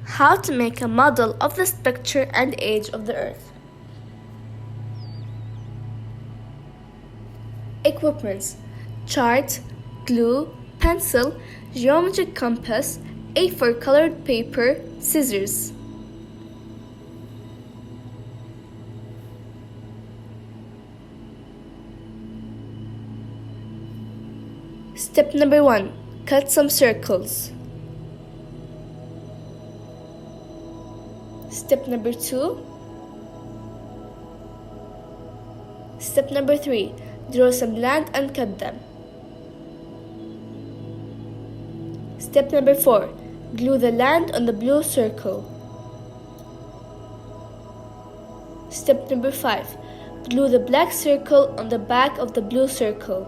How to make a model of the structure and age of the Earth. Equipments: chart, glue, pencil, geometric compass, A4 colored paper, scissors. Step number 1. Cut some circles. Step number 2. Step number 3. Draw some land and cut them. Step number 4. Glue the land on the blue circle. Step number 5. Glue the black circle on the back of the blue circle.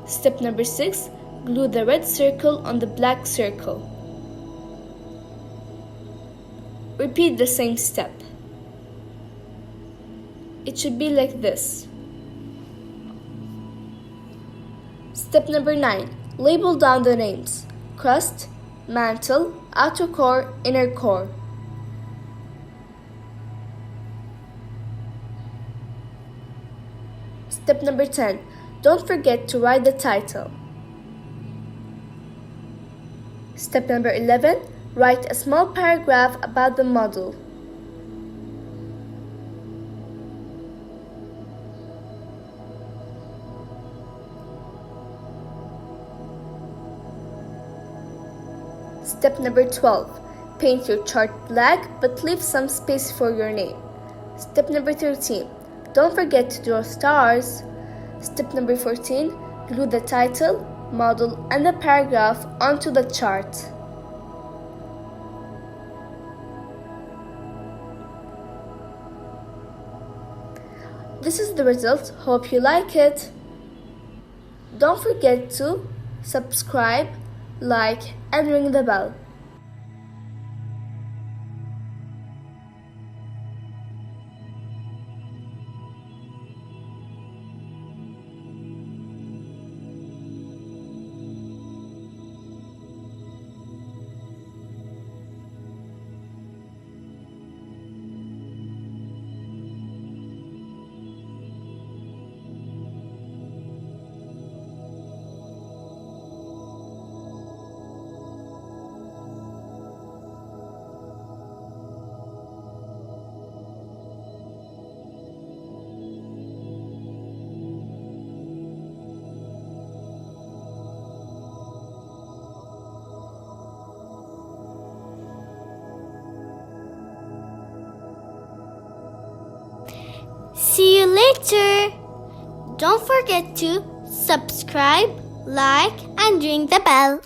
Step number 6. Glue the red circle on the black circle. Repeat the same step. It should be like this. Step number 9. Label down the names: crust, mantle, outer core, inner core. Step number 10. Don't forget to write the title. Step number 11. Write a small paragraph about the model. Step number 12. Paint your chart black but leave some space for your name. Step number 13. Don't forget to draw stars. Step number 14. Glue the title, model, and the paragraph onto the chart. This is the result. Hope you like it. Don't forget to subscribe, like, and ring the bell. See you later. Don't forget to subscribe, like, and ring the bell.